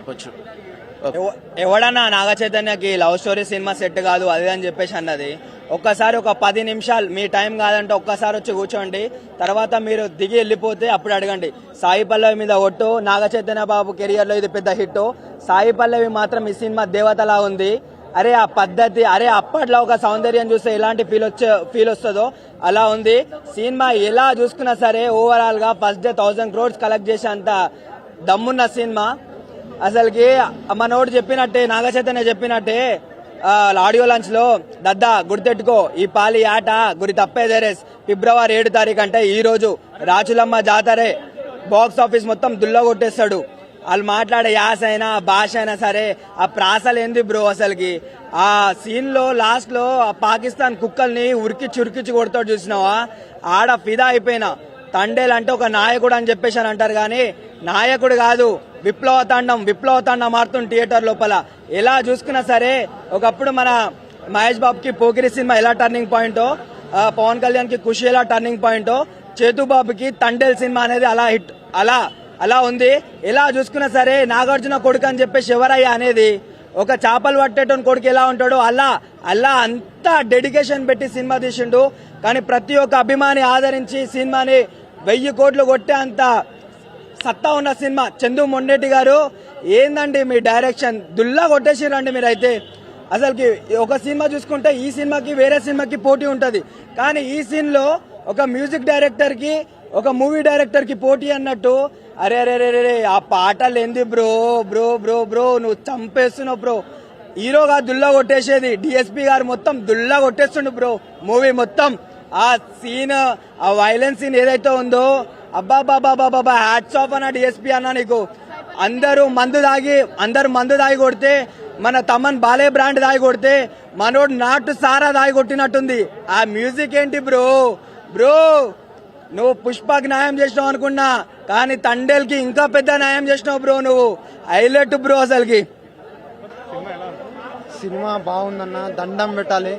చెప్పొచ్చు. ఎవడన్నా నాగ చైతన్యకి love story cinema set కాదు అది అని చెప్పేసి అన్నది. ఒక్కసారి ఒక 10 నిమిషాలు మీ టైం కాదంటే ఒక్కసారి వచ్చి కూర్చోండి, తర్వాత మీరు దిగి వెళ్ళిపోతే అప్పుడు అడగండి. సాయి పల్లవి మీద ఒట్టు, నాగ చైతన్య బాబు కెరియర్ లో ఇది పెద్ద హిట్. సాయి పల్లవి మాత్రం ఈ సినిమా దేవతలా ఉంది. అరే ఆ పద్ధతి, అరే అప్పట్లో ఒక సౌందర్యం చూస్తే ఎలాంటి ఫీల్ వస్తుందో అలా ఉంది సినిమా. ఎలా చూసుకున్నా సరే ఓవరాల్ గా ఫస్ట్ డే 1000 crores కలెక్ట్ చేసేంత దమ్మున్న సినిమా. అసలుకి మనోడు చెప్పినట్టే, నాగ చైతన్య చెప్పినట్టే ఆడియో లాంచ్ లో, దద్దా గుర్తెట్టుకో ఈ పాలి ఆట గురి తప్పేదేరేస్ ఫిబ్రవరి 7 తారీఖు అంటే ఈ రోజు రాచులమ్మ జాతరే బాక్స్ ఆఫీస్ మొత్తం దుల్లో కొట్టేస్తాడు. వాళ్ళు మాట్లాడే యాస అయినా భాష అయినా సరే ఆ ప్రాసలు ఏంది బ్రో అసలుకి. ఆ సీన్ లో లాస్ట్ లో పాకిస్తాన్ కుక్కల్ని ఉరికిచ్చి కొడతాడు చూసినావా, ఆడ ఫిదా అయిపోయినా. తండేలు అంటే ఒక నాయకుడు అని చెప్పేసి అని అంటారు కానీ నాయకుడు కాదు, విప్లవ తాండం ఆడుతుంది థియేటర్ లోపల. ఎలా చూసుకున్నా సరే ఒకప్పుడు మన మహేష్ బాబుకి పోకిరి సినిమా ఎలా టర్నింగ్ పాయింటో, పవన్ కళ్యాణ్ కి ఖుషి ఎలా టర్నింగ్ పాయింటో, చేతుబాబుకి తండేల్ సినిమా అనేది అలా హిట్ అలా ఉంది. ఎలా చూసుకున్నా సరే నాగార్జున కొడుకు అని చెప్పేసి ఎవరయ్యా అనేది, ఒక చేపలు పట్టేటోని కొడుకు ఎలా ఉంటాడో అలా అంతా డెడికేషన్ పెట్టి సినిమా తీసిండు. కానీ ప్రతి ఒక్క అభిమాని ఆదరించి సినిమాని 1000 కోట్లు కొట్టే అంత సత్తా ఉన్న సినిమా. చందు మొండేటి గారు ఏందండి మీ డైరెక్షన్, దుల్లా కొట్టేసిరండి మీరైతే. అసలుకి ఒక సినిమా చూసుకుంటే ఈ సినిమాకి వేరే సినిమాకి పోటీ ఉంటది, కానీ ఈ సీన్ లో ఒక మ్యూజిక్ డైరెక్టర్ కి ఒక మూవీ డైరెక్టర్ కి పోటీ అన్నట్టు. అరే అరే రే ఆ పాటలు ఏంది బ్రో బ్రో బ్రో బ్రో నువ్వు చంపేస్తున్నావు బ్రో. హీరోగా దుల్లా కొట్టేసేది, డిఎస్పీ గారు మొత్తం దుల్లా కొట్టేస్తుండు బ్రో మూవీ మొత్తం. ఆ సీన్, ఆ వైలెన్స్ సీన్ ఏదైతే ఉందో అబ్బా బాబా హ్యాట్స్ ఆఫ్ అన్న డిఎస్పీ అన్న నీకు. అందరూ మందు దాగి కొడితే, మన తమన్ బాలే బ్రాండ్ దాగి కొడితే మనోడు నాటు సారా దాగి కొట్టినట్టుంది. ఆ మ్యూజిక్ ఏంటి బ్రో నువ్వు పుష్పకి న్యాయం చేసినావు అనుకున్నా, కానీ తండేల్ కి ఇంకా పెద్ద న్యాయం చేసినావు బ్రో. నువ్వు హైలైట్ బ్రో. అసలుకి సినిమా బాగుందన్న, దండం పెట్టాలి.